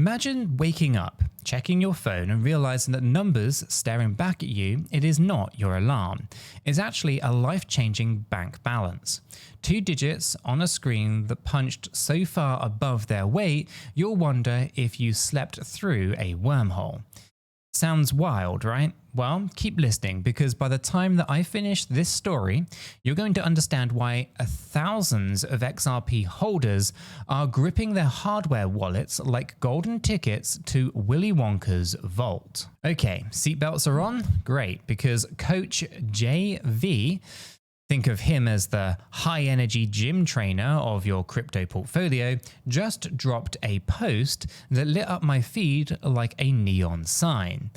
Imagine waking up, checking your phone and realizing that numbers staring back at you, it is not your alarm. It's actually a life-changing bank balance. 2 digits on a screen that punched so far above their weight, you'll wonder if you slept through a wormhole. Sounds wild, right? Well, keep listening, because by the time that I finish this story, you're going to understand why thousands of XRP holders are gripping their hardware wallets like golden tickets to Willy Wonka's vault. Okay, seatbelts are on? Great, because Coach JV, think of him as the high-energy gym trainer of your crypto portfolio, just dropped a post that lit up my feed like a neon sign.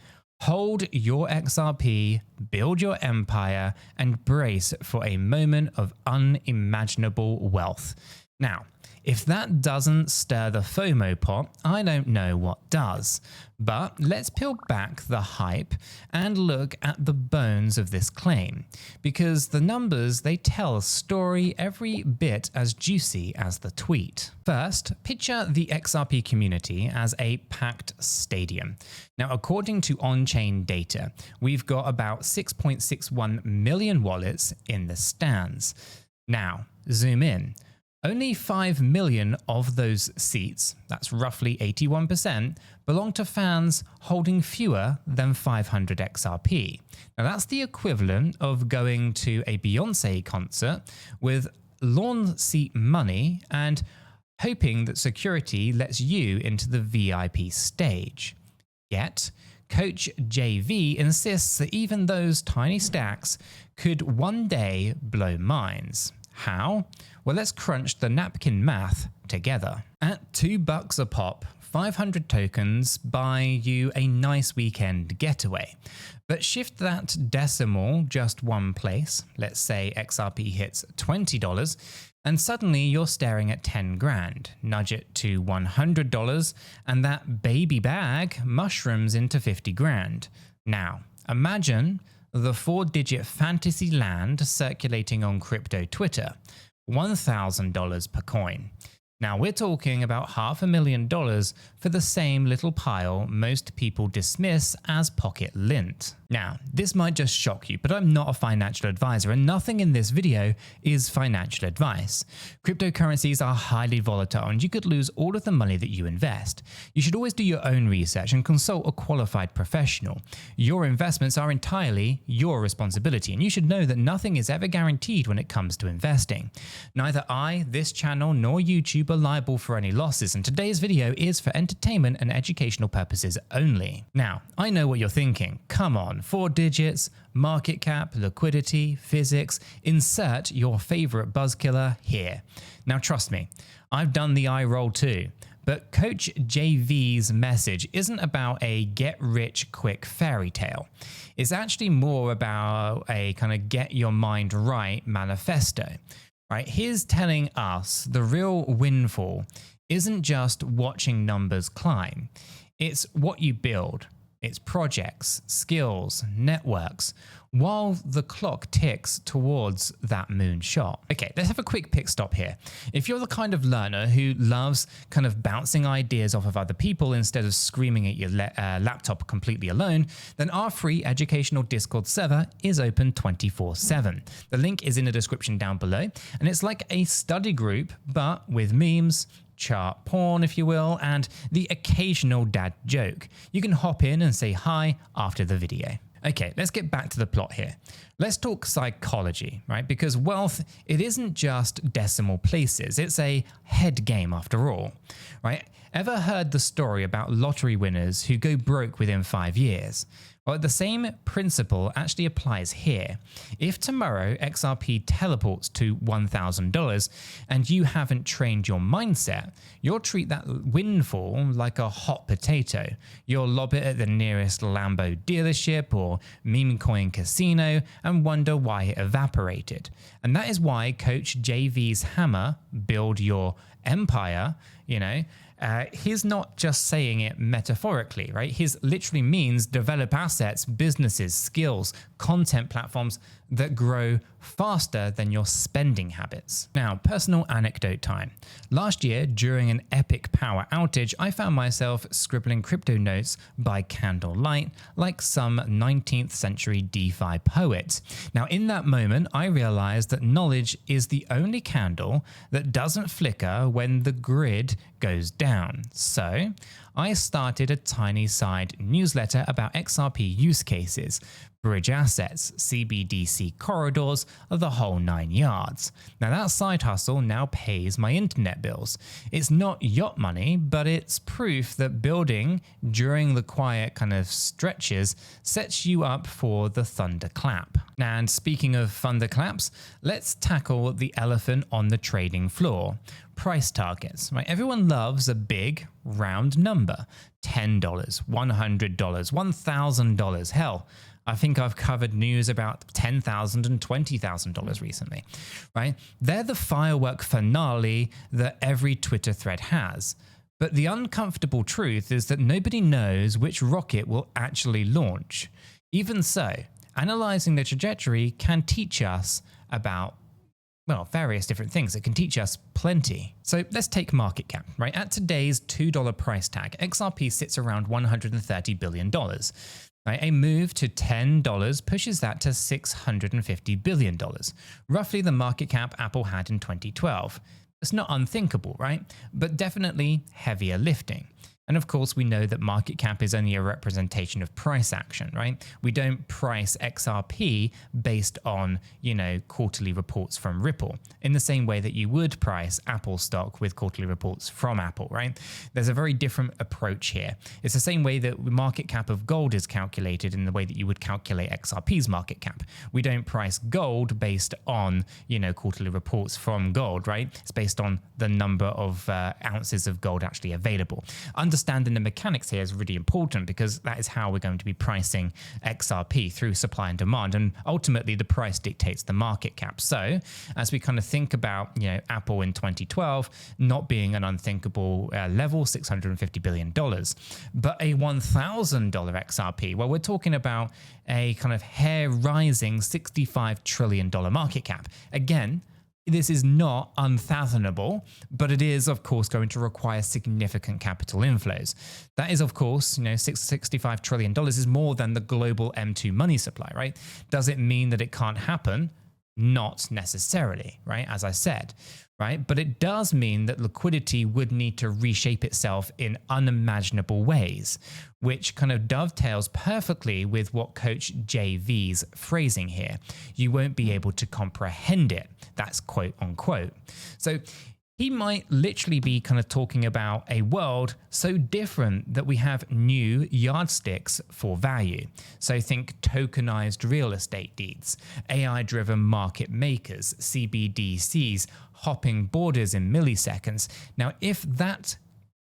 Hold your XRP, build your empire, and brace for a moment of unimaginable wealth. Now, if that doesn't stir the FOMO pot, I don't know what does. But let's peel back the hype and look at the bones of this claim, because the numbers, they tell a story every bit as juicy as the tweet. First, picture the XRP community as a packed stadium. Now, according to on-chain data, we've got about 6.61 million wallets in the stands. Now, zoom in. Only 5 million of those seats, that's roughly 81%, belong to fans holding fewer than 500 XRP. Now that's the equivalent of going to a Beyoncé concert with lawn seat money and hoping that security lets you into the VIP stage. Yet, Coach JV insists that even those tiny stacks could one day blow minds. How? Well, let's crunch the napkin math together. At $2 a pop, 500 tokens buy you a nice weekend getaway. But shift that decimal just one place, let's say XRP hits $20, and suddenly you're staring at 10 grand. Nudge it to $100, and that baby bag mushrooms into 50 grand. Now, imagine the 4-digit fantasy land circulating on crypto Twitter. $1,000 per coin. Now we're talking about $500,000 for the same little pile most people dismiss as pocket lint. Now, this might just shock you, but I'm not a financial advisor and nothing in this video is financial advice. Cryptocurrencies are highly volatile and you could lose all of the money that you invest. You should always do your own research and consult a qualified professional. Your investments are entirely your responsibility, and you should know that nothing is ever guaranteed when it comes to investing. Neither I, this channel, nor YouTube are liable for any losses, and today's video is for entertainment and educational purposes only. Now, I know what you're thinking. Come on, 4 digits, market cap, liquidity, physics, insert your favorite buzzkiller here. Now trust me, I've done the eye roll too. But Coach JV's message isn't about a get-rich-quick fairy tale. It's actually more about a kind of get your mind right manifesto. Right, he's telling us the real windfall isn't just watching numbers climb. It's what you build. It's projects, skills, networks, while the clock ticks towards that moonshot. Okay, let's have a quick pit stop here. If you're the kind of learner who loves kind of bouncing ideas off of other people instead of screaming at your laptop completely alone, then our free educational Discord server is open 24/7. The link is in the description down below, and it's like a study group, but with memes, chart porn, if you will, and the occasional dad joke. You can hop in and say hi after the video. Okay, let's get back to the plot here. Let's talk psychology, right? Because wealth, it isn't just decimal places. It's a head game after all, right? Ever heard the story about lottery winners who go broke within 5 years? Well, the same principle actually applies here. If tomorrow XRP teleports to $1,000 and you haven't trained your mindset, you'll treat that windfall like a hot potato. You'll lob it at the nearest Lambo dealership or meme coin casino and wonder why it evaporated. And that is why Coach JV's hammer, build your empire, he's not just saying it metaphorically, right? His literally means develop assets, businesses, skills, content platforms that grow faster than your spending habits. Now, personal anecdote time. Last year, during an epic power outage, I found myself scribbling crypto notes by candlelight like some 19th century DeFi poet. Now, in that moment, I realized that knowledge is the only candle that doesn't flicker when the grid goes down. So I started a tiny side newsletter about XRP use cases, bridge assets, CBDC corridors, the whole 9 yards. Now that side hustle now pays my internet bills. It's not yacht money, but it's proof that building during the quiet kind of stretches sets you up for the thunderclap. And speaking of thunderclaps, let's tackle the elephant on the trading floor. Price targets, right? Everyone loves a big round number. $10, $100, $1,000. Hell, I think I've covered news about $10,000 and $20,000 recently, right? They're the firework finale that every Twitter thread has. But the uncomfortable truth is that nobody knows which rocket will actually launch. Even so, analyzing the trajectory can teach us about, well, various different things. It can teach us plenty. So let's take market cap, right? At today's $2 price tag, XRP sits around $130 billion. Right? A move to $10 pushes that to $650 billion, roughly the market cap Apple had in 2012. It's not unthinkable, right? But definitely heavier lifting. And of course, we know that market cap is only a representation of price action, right? We don't price XRP based on, quarterly reports from Ripple in the same way that you would price Apple stock with quarterly reports from Apple, right? There's a very different approach here. It's the same way that the market cap of gold is calculated in the way that you would calculate XRP's market cap. We don't price gold based on, quarterly reports from gold, right? It's based on the number of ounces of gold actually available. Understanding the mechanics here is really important because that is how we're going to be pricing XRP through supply and demand, and ultimately the price dictates the market cap. So as we kind of think about Apple in 2012 not being an unthinkable level, $650 billion, but a $1,000 XRP, well, we're talking about a kind of hair rising $65 trillion market cap. Again, this is not unfathomable, but it is, of course, going to require significant capital inflows. That is, of course, $65 trillion is more than the global M2 money supply, right? Does it mean that it can't happen? Not necessarily, right? As I said, right? But it does mean that liquidity would need to reshape itself in unimaginable ways, which kind of dovetails perfectly with what Coach JV's phrasing here. You won't be able to comprehend it. That's quote unquote. So he might literally be kind of talking about a world so different that we have new yardsticks for value. So think tokenized real estate deeds, AI-driven market makers, CBDCs, hopping borders in milliseconds. Now, if that's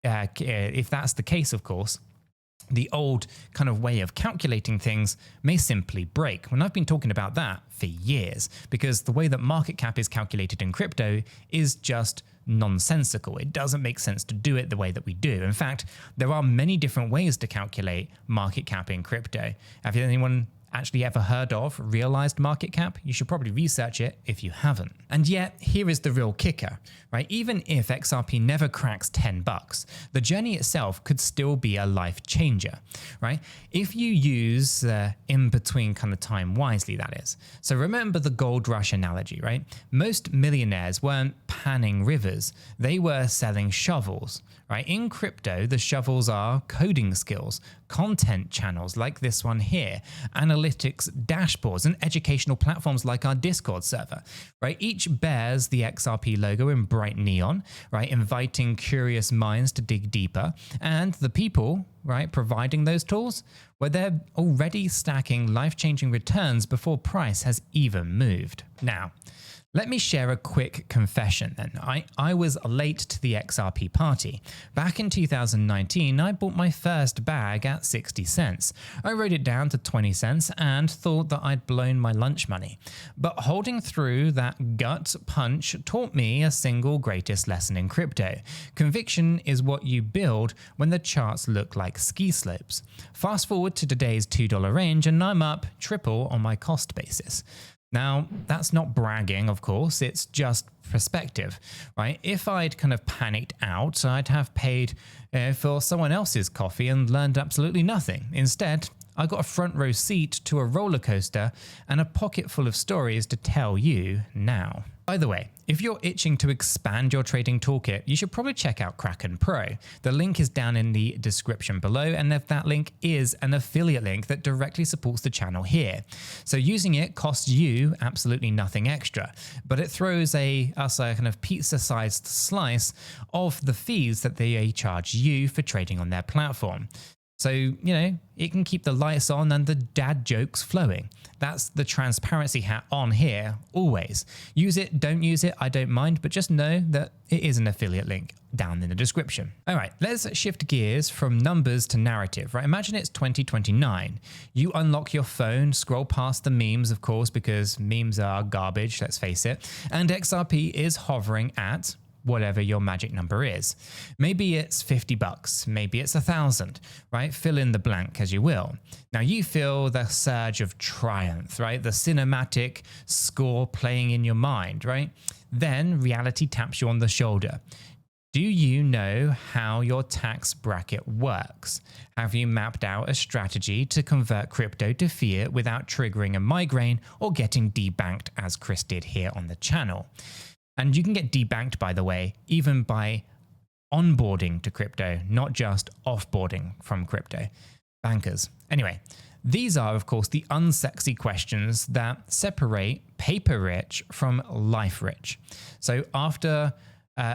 the case, of course, the old kind of way of calculating things may simply break. And I've been talking about that for years because the way that market cap is calculated in crypto is just nonsensical. It doesn't make sense to do it the way that we do. In fact, there are many different ways to calculate market cap in crypto. Have anyone actually ever heard of realized market cap? You should probably research it if you haven't. And yet, here is the real kicker, right? Even if XRP never cracks $10, the journey itself could still be a life changer, right? If you use in between kind of time wisely, that is. So remember the gold rush analogy, right? Most millionaires weren't panning rivers. They were selling shovels, right? In crypto, the shovels are coding skills, content channels like this one here, analytics dashboards, and educational platforms like our Discord server, right? Each bears the XRP logo in bright neon, right? Inviting curious minds to dig deeper. And the people, right, providing those tools, well, they're already stacking life-changing returns before price has even moved. Now, let me share a quick confession then. I was late to the XRP party. Back in 2019, I bought my first bag at 60 cents. I wrote it down to 20 cents and thought that I'd blown my lunch money. But holding through that gut punch taught me a single greatest lesson in crypto. Conviction is what you build when the charts look like ski slopes. Fast forward to today's $2 range and I'm up triple on my cost basis. Now, that's not bragging, of course, it's just perspective, right? If I'd kind of panicked out, I'd have paid for someone else's coffee and learned absolutely nothing. Instead, I got a front row seat to a roller coaster and a pocket full of stories to tell you now. By the way, if you're itching to expand your trading toolkit, you should probably check out Kraken Pro. The link is down in the description below, and that link is an affiliate link that directly supports the channel here. So using it costs you absolutely nothing extra, but it throws us a kind of pizza-sized slice of the fees that they charge you for trading on their platform. So, it can keep the lights on and the dad jokes flowing. That's the transparency hat on here, always. Use it, don't use it, I don't mind, but just know that it is an affiliate link down in the description. All right, let's shift gears from numbers to narrative, right? Imagine it's 2029. You unlock your phone, scroll past the memes, of course, because memes are garbage, let's face it, and XRP is hovering at whatever your magic number is. Maybe it's $50, maybe it's 1,000, right? Fill in the blank as you will. Now you feel the surge of triumph, right? The cinematic score playing in your mind, right? Then reality taps you on the shoulder. Do you know how your tax bracket works? Have you mapped out a strategy to convert crypto to fiat without triggering a migraine or getting debanked, as Chris did here on the channel? And you can get debanked, by the way, even by onboarding to crypto, not just offboarding from crypto. Bankers. Anyway, these are, of course, the unsexy questions that separate paper rich from life rich. So after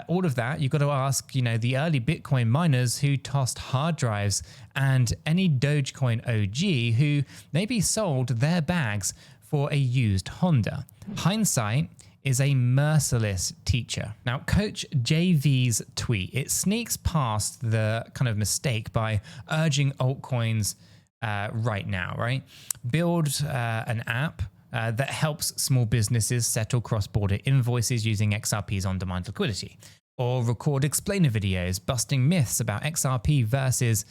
all of that, you've got to ask, the early Bitcoin miners who tossed hard drives and any Dogecoin OG who maybe sold their bags for a used Honda. Hindsight is a merciless teacher. Now, Coach JV's tweet, it sneaks past the kind of mistake by urging altcoins right now, right? Build an app that helps small businesses settle cross-border invoices using XRP's on-demand liquidity. Or record explainer videos busting myths about XRP versus,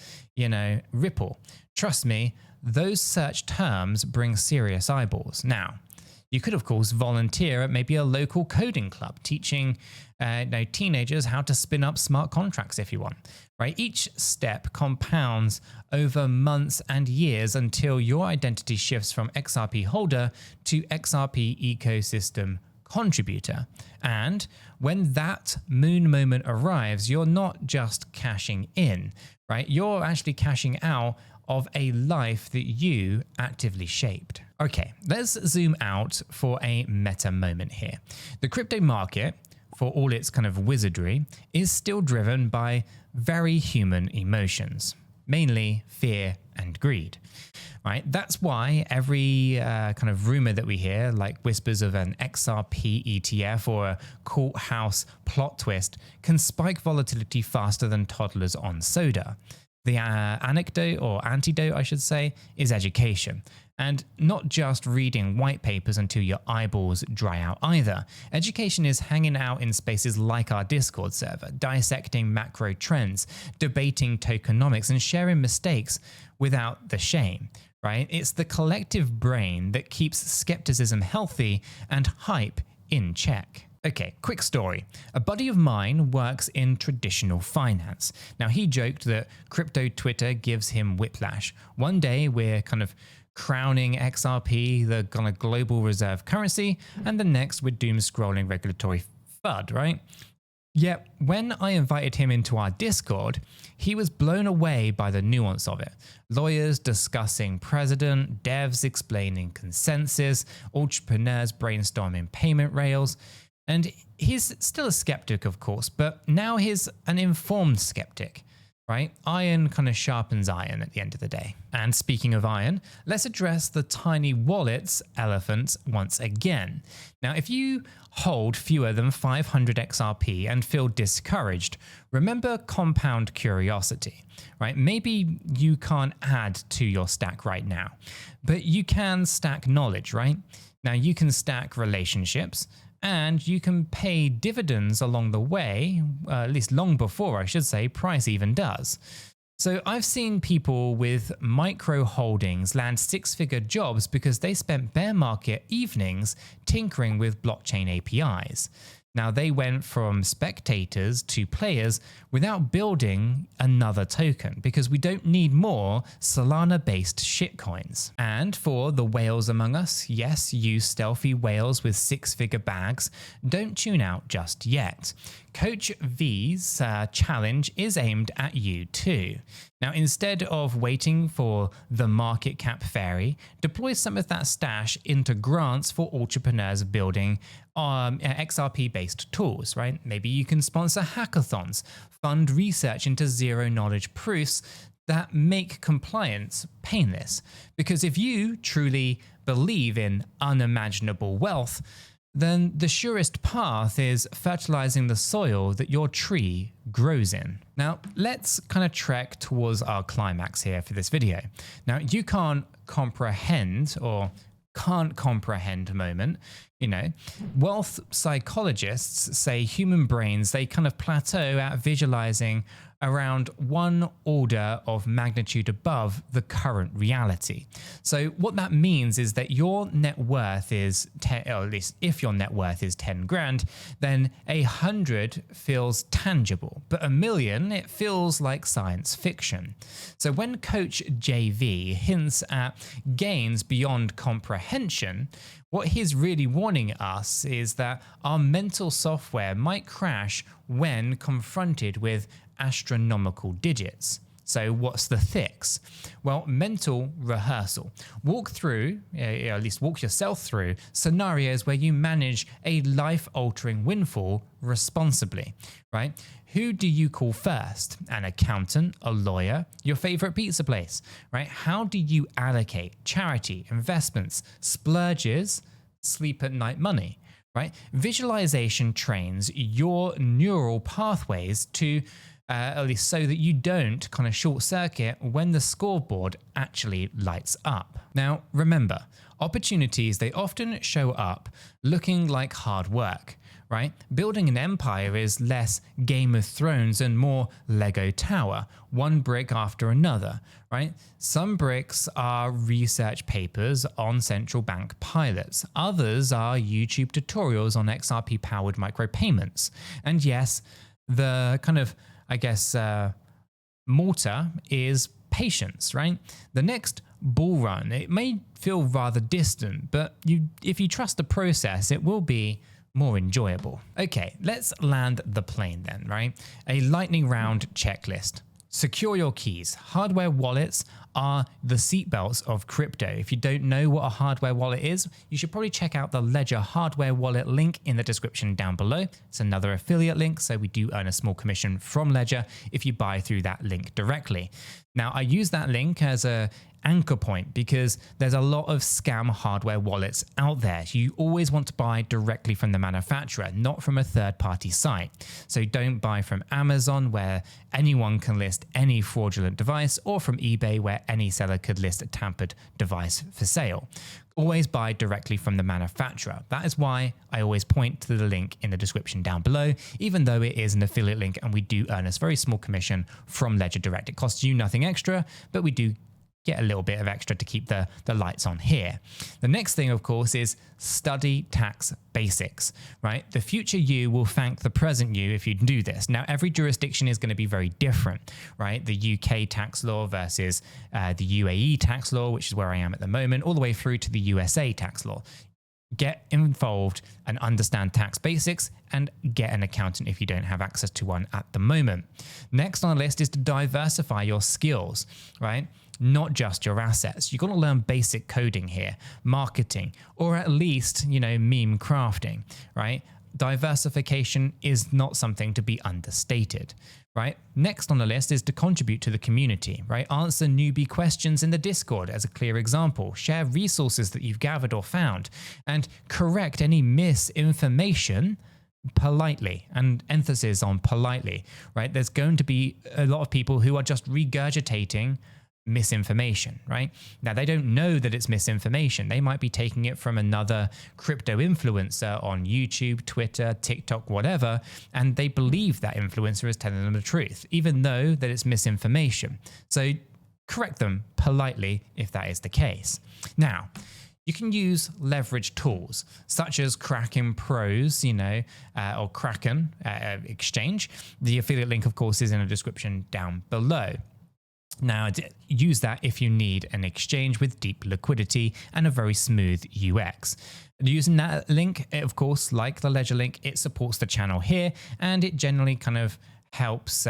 Ripple. Trust me, those search terms bring serious eyeballs. Now, you could, of course, volunteer at maybe a local coding club, teaching teenagers how to spin up smart contracts if you want, right? Each step compounds over months and years until your identity shifts from XRP holder to XRP ecosystem contributor. And when that moon moment arrives, you're not just cashing in, right? You're actually cashing out of a life that you actively shaped. Okay, let's zoom out for a meta moment here. The crypto market, for all its kind of wizardry, is still driven by very human emotions, mainly fear and greed, right? That's why every kind of rumor that we hear, like whispers of an XRP ETF or a courthouse plot twist, can spike volatility faster than toddlers on soda. The antidote, I should say, is education. And not just reading white papers until your eyeballs dry out either. Education is hanging out in spaces like our Discord server, dissecting macro trends, debating tokenomics, and sharing mistakes without the shame, right? It's the collective brain that keeps skepticism healthy and hype in check. Okay, quick story. A buddy of mine works in traditional finance. Now, he joked that crypto Twitter gives him whiplash. One day, we're kind of crowning XRP the kind of global reserve currency, and the next we're doom scrolling regulatory FUD, right? Yet, when I invited him into our Discord, he was blown away by the nuance of it. Lawyers discussing precedent, devs explaining consensus, entrepreneurs brainstorming payment rails. And he's still a skeptic, of course, but now he's an informed skeptic, right? Iron kind of sharpens iron at the end of the day. And speaking of iron, let's address the tiny wallets elephant once again. Now, if you hold fewer than 500 XRP and feel discouraged, remember compound curiosity, right? Maybe you can't add to your stack right now, but you can stack knowledge, right? Now, you can stack relationships, and you can pay dividends along the way, at least long before, I should say, price even does. So I've seen people with micro holdings land six-figure jobs because they spent bear market evenings tinkering with blockchain APIs. Now, they went from spectators to players without building another token because we don't need more Solana-based shitcoins. And for the whales among us, yes, you stealthy whales with six-figure bags, don't tune out just yet. Coach V's challenge is aimed at you too. Now, instead of waiting for the market cap fairy, deploy some of that stash into grants for entrepreneurs building XRP-based tools, right? Maybe you can sponsor hackathons, fund research into zero-knowledge proofs that make compliance painless. Because if you truly believe in unimaginable wealth, then the surest path is fertilizing the soil that your tree grows in. Now, let's kind of trek towards our climax here for this video. Now, you can't comprehend moment, wealth psychologists say human brains, they kind of plateau at visualizing around one order of magnitude above the current reality. So what that means is that your net worth is 10, or at least if your net worth is 10 grand, then 100 feels tangible, but 1 million, it feels like science fiction. So when Coach JV hints at gains beyond comprehension, what he's really warning us is that our mental software might crash when confronted with astronomical digits. So what's the fix? Well, mental rehearsal. Walk yourself through scenarios where you manage a life-altering windfall responsibly, right? Who do you call first? An accountant, a lawyer, your favorite pizza place, right? How do you allocate charity, investments, splurges, sleep at night money, right? Visualization trains your neural pathways to at least so that you don't kind of short circuit when the scoreboard actually lights up. Now, remember, opportunities, they often show up looking like hard work, right? Building an empire is less Game of Thrones and more Lego Tower, one brick after another, right? Some bricks are research papers on central bank pilots. Others are YouTube tutorials on XRP powered micropayments. And yes, the kind of mortar is patience, right? The next bull run, it may feel rather distant, but if you trust the process, it will be more enjoyable. Okay, let's land the plane then, right? A lightning round checklist. Secure your keys. Hardware wallets are the seatbelts of crypto. If you don't know what a hardware wallet is, you should probably check out the Ledger hardware wallet link in the description down below. It's another affiliate link, so we do earn a small commission from Ledger if you buy through that link directly. Now, I use that link as a anchor point because there's a lot of scam hardware wallets out there. You always want to buy directly from the manufacturer, not from a third-party site. So don't buy from Amazon, where anyone can list any fraudulent device, or from eBay, where any seller could list a tampered device for sale. Always buy directly from the manufacturer. That is why I always point to the link in the description down below, even though it is an affiliate link and we do earn a very small commission from Ledger Direct. It costs you nothing extra, but we do get a little bit of extra to keep the lights on here. The next thing, of course, is study tax basics, right? The future you will thank the present you if you do this. Now, every jurisdiction is going to be very different, right? The UK tax law versus the UAE tax law, which is where I am at the moment, all the way through to the USA tax law. Get involved and understand tax basics, and get an accountant if you don't have access to one at the moment. Next on the list is to diversify your skills, right? Not just your assets. You've got to learn basic coding here, marketing, or at least, meme crafting, right? Diversification is not something to be understated, right? Next on the list is to contribute to the community, right? Answer newbie questions in the Discord as a clear example. Share resources that you've gathered or found, and correct any misinformation politely, and emphasis on politely, right? There's going to be a lot of people who are just regurgitating misinformation, right? Now, they don't know that it's misinformation. They might be taking it from another crypto influencer on YouTube, Twitter, TikTok, whatever, and they believe that influencer is telling them the truth, even though that it's misinformation. So correct them politely if that is the case. Now, you can use leverage tools such as Kraken Pros, or Kraken exchange. The affiliate link, of course, is in the description down below. Now, use that if you need an exchange with deep liquidity and a very smooth UX. Using that link, of course, like the Ledger link, it supports the channel here, and it generally kind of helps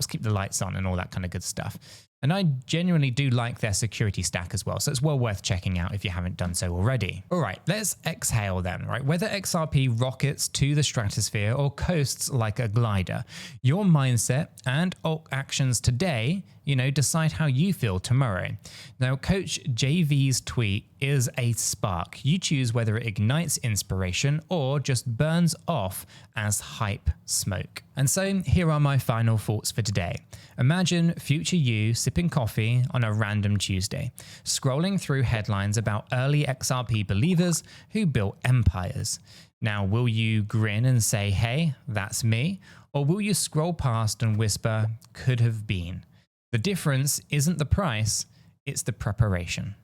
keep the lights on and all that kind of good stuff. And I genuinely do like their security stack as well, so it's well worth checking out if you haven't done so already. All right, let's exhale then, right? Whether XRP rockets to the stratosphere or coasts like a glider, your mindset and alt actions today, decide how you feel tomorrow. Now, Coach JV's tweet is a spark. You choose whether it ignites inspiration or just burns off as hype smoke. And so here are my final thoughts for today. Imagine future you sipping coffee on a random Tuesday, scrolling through headlines about early XRP believers who built empires. Now, will you grin and say, hey, that's me? Or will you scroll past and whisper, could have been? The difference isn't the price, it's the preparation.